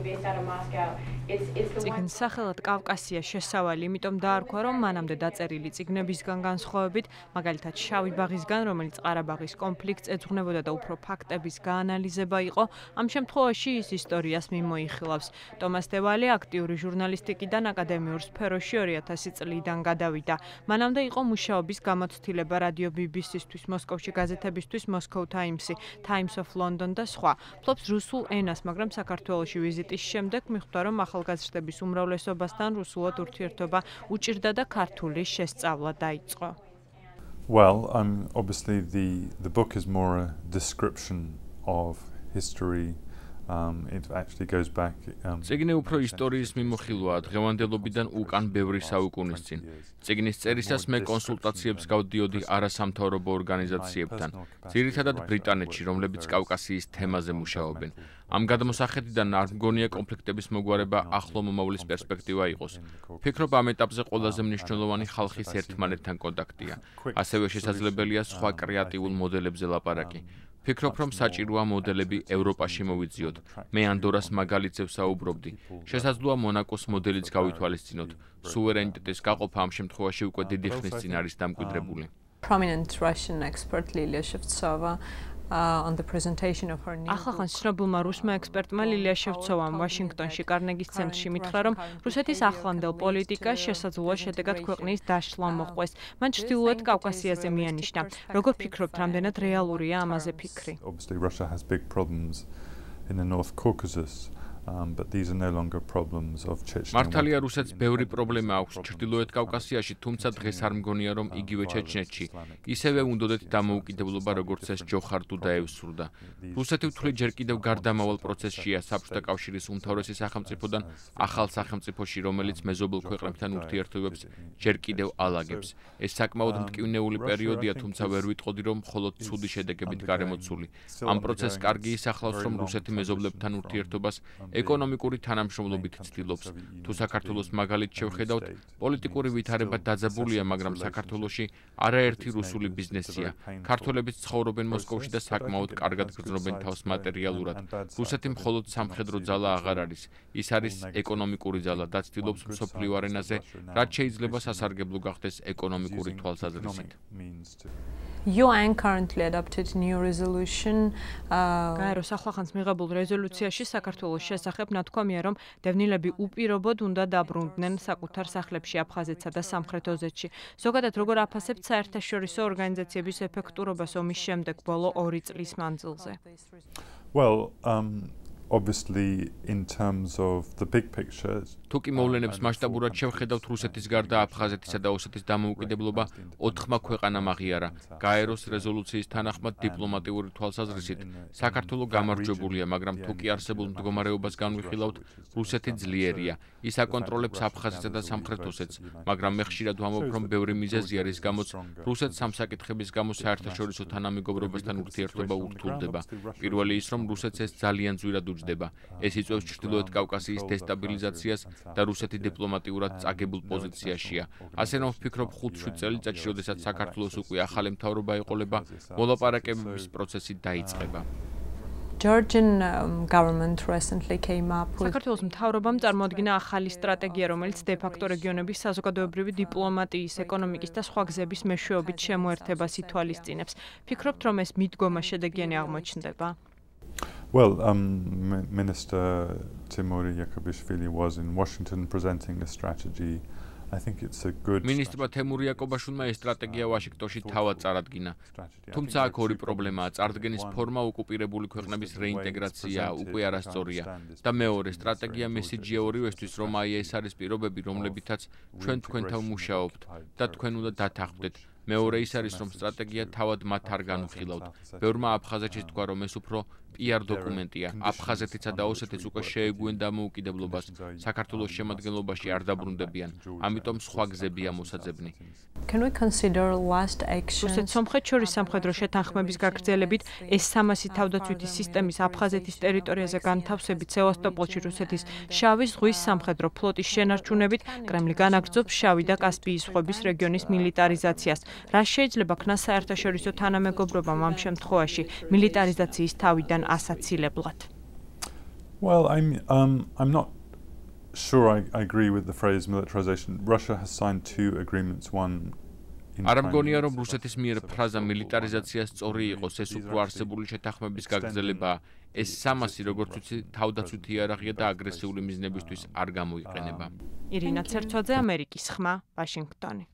based out of Moscow. It's the one. სახელად კავკასია შესავალი, იმიტომ დაარქვა, რომ მანამდე დაწერილი წიგნებისგან განსხვავებით, მაგალითად შავი ბაღისგან, რომელიც ყარაბაღის კონფლიქტს ეძღვნებოდა და უფრო ფაქტების გაანალიზება იყო, ამ შემთხვევაში ის ისტორიას მიმოიხილავს. ტომას დევალი აქტიური ჟურნალისტიკიდან აკადემიურ სფეროში 2000 წლიდან გადავიდა. მანამდე იყო მუშაობის გამოცდილება რადიო BBC-ისთვის, მოსკოვში გაზეთებისთვის Moscow Times-ი, Times of London და სხვა. ფლობს რუსულ ენას, მაგრამ საქართველოში ვიზიტის შემდეგ მიხვდა, რომ ახალგაზრდების უმრავლესობასთან რუსულად ურთიერთობა უჭირდა და ქართული შესწავლა დაიწყო. Well, obviously the book is more a description of history. It actually goes back. წიგნი უფრო ისტორიის მიმოხილვაა, დღევანდელობიდან უკან ბევრი საუკუნის წინ. წიგნის წერისას მე კონსულტაციებს გავდიოდი არასამთავრობო ორგანიზაციებთან, ძირითადად ბრიტანეთში, რომლებიც კავკასიის თემაზე მუშაობენ. ამ გადმოსახედიდან არ მგონია კონფლიქტების მოგვარება ახლო მომავლის პერსპექტივა იყოს. ვფიქრობ, ამ ეტაპზე ყველაზე მნიშვნელოვანი ხალხის ერთმანეთთან კონტაქტია. ასევე შესაძლებელია სხვა კრეატიულ მოდელებზე ლაპარაკი. ვფიქრობ, რომ საჭიროა მოდელები ევროპაში მოვიძიოთ. მე ანდორას მაგალითზე ვსაუბრობდი. შესაძლოა მონაკოს მოდელიც გავითვალისწინოთ. სუვერენიტეტის გაყოფა ამ შემთხვევაში უკვე დიდი ხნის წინ არის დამკვიდრებული. Prominent Russian expert Lilia Shevtsova on the presentation of her new ახალ ცნობილმა რუსმა ექსპერტმა ლილია შევცოვამ ვაშინგტონში კარნეგის ცენტრში მითხრა, რომ რუსეთის ახლანდელ პოლიტიკას შესაძლოა შედეგად ქვეყნის დაშლა მოყვეს. მან ჩრდილოეთ კავკასიაზე მიანიშნა. როგორ ფიქრობთ, რამდენად რეალურია ამაზე ფიქრი? Obviously Russia has big problems in the North Caucasus. But these are no longer problems of Chechnya. მართალია რუსეთს ბევრი პრობლემა აქვს ჩრდილოეთ კავკასიაში, თუმცა დღეს არ მგონია, რომ იგივე ჩეჩნეთში ისევე უნდოდეთ დამოუკიდებლობა, როგორც ეს ჯოხარ დუდაევს სურდა. რუსეთი თვლი ჯერ კიდევ გარდამავალ პროცესშია საბჭოთა კავშირის უმთავრესი სახელმწიფოდან ახალ სახელმწიფოში, რომელიც მეზობელ ქვეყნებთან ურთიერთობებს ჯერ კიდევ ალაგებს. ეს საკმაოდ მტკივნეული პერიოდია, თუმცა ვერ ვიტყოდი, რომ მხოლოდ ცუდი შედეგებით გარემოცული. ამ პროცესს კარგი ისახლავს, რომ რუსეთი მეზობლებთან ურთიერთობას ეკონომიკური თანამშრომლობით ცდილობს. თუ საქართველოს მაგალით შევხედავთ, პოლიტიკური ვითარება დაძაბულია, მაგრამ საქართველოში არაერთი რუსული ბიზნესია. ქართველებიც ცხოვრობენ მოსკოვში და საკმაოდ კარგად გრძნობენ თავს მატერიალურად. რუსეთი მხოლოდ სამხედრო ძალა აღარ არის. ის არის ეკონომიკური ძალა და ცდილობს მსოფლიო არენაზე, რაც შეიძლება სასარგებლო გახდეს ეკონომიკური თვალსაზრისით. UN currently adopted new resolution. გაეროს ახლახანს მიღებულ რეზოლუციაში საქართველოს შესახებ ნათქვამია, რომ დევნილები უპირობოდ უნდა დაბრუნდნენ საკუთარ სახლებში აფხაზეთსა და სამხრეთ ოზეთში. ზოგადად როგორ აფასებთ საერთაშორისო ორგანიზაციების ეფექტურობას ომის შემდეგ ბოლო 2 წლის მანძილზე? Well, obviously in terms of the big picture. თუკი მოვლენებს მასშტაბურად შევხედავთ, რუსეთის გარდა აფხაზეთისა და ოსეთის დამოუკიდებლობა 4 ქვეყანამ აღიარა. გაეროს რეზოლუციის თანახმად დიპლომატიური თვალსაზრისით საქართველო გამარჯვებულია, მაგრამ თუკი არსებულ მდგომარეობას განვიხილავთ, რუსეთი ძლიერია. ის აკონტროლებს აფხაზეთსა და სამხრეთ ოსეთს, მაგრამ მე ხშირად ვამბობ, რომ ბევრი მიზეზია, რის გამოც რუსეთს ამ საკითხების გამო საერთაშორისო თანამეგობრობასთან ურთიერთობა ურთულდება. პირველი ის, რომ რუსეთს ეს ძალიან ძვირად უჯდება. ეს იწვევს ჩრდილოეთ კავკასიის დესტაბილიზაციას და რუსეთი დიპლომატიურად წაგებულ პოზიციაშია. ასე რომ ვფიქრობ 5-7 წელიწადში, როდესაც საქართველოს უკვე ახალი მთავრობა ეყოლება, მოლაპარაკებების პროცესი დაიწყება. Georgian government recently came up with საქართველოს მთავრობამ წარმოადგინა ახალი სტრატეგია, რომელიც დე-ფაქტო რეგიონების საზოგადოებრივი დიპლომატიის, ეკონომიკის და სხვა გზების მეშვეობით შემოერთებას ითვალისწინებს. ფიქრობთ, რომ ეს მიდგომა შედეგიანი აღმოჩნდება? Well, Minister Timuri Yakubishvili was in Washington presenting a strategy. I think it's a good მინისტრმა თემური იაკობაშვილმა ეს სტრატეგია ვაშინგტონში თავად წარადგინა. თუმცა აქ ორი პრობლემაა: წარდგენის ფორმა, ოკუპირებული ქვეყნების რეინტეგრაცია უკვე არასწორია და მეორე სტრატეგია მესიჯია ორივესთვის, რომ აი ეს არის პირობები, რომლებითაც ჩვენ თქვენთან მუშაობთ და თქვენ უნდა დათანხმდეთ. მეორე ის არის, რომ სტრატეგია თავად მათ არ განვიხილავთ. ბევრმა აფხაზეთში თქვა, რომ ეს უფრო PR დოკუმენტია. აფხაზეთისა და ოსეთიც უკვე შეეგუენ დამოუკიდებლობას. საქართველოს შემადგენლობაში არ დაბრუნდებიან. ამიტომ სხვა გზებია მოსაძებნი. Can we consider last action? რუსეთს სომხეთს შორის სამხედრო შეთანხმების გაგრძელებით S-300 თავდაცვითი სისტემის აფხაზეთის ტერიტორიაზე განთავსებით სევასტოპოლში რუსეთის შავი ზღვის სამხედრო ფლოტის შენარჩუნებით კრემლი განაგრძობს შავი და კასპიის ზღვების რეგიონის მილიტარიზაციას. რა შეიძლება ქნას საერთაშორისო თანამეგობრობამ ამ შემთხვევაში მილიტარიზაციის თავიდან ასაცილებლად? Well, I'm not sure I agree with the phrase militarization. Russia has signed 2 agreements, one არ მგონია რომ რუსეთის მიერ ფრაზა მილიტარიზაცია სწორი იყოს, ეს უფრო არსებული შეთანხმების გაგრძელებაა. ეს სამასი, როგორც ვიცი, თავდაცვითი იარაღია და აგრესიული მიზნებისთვის არ გამოიყენება. ირინა ცერცოძე, ამერიკის ხმა, ვაშინგტონი.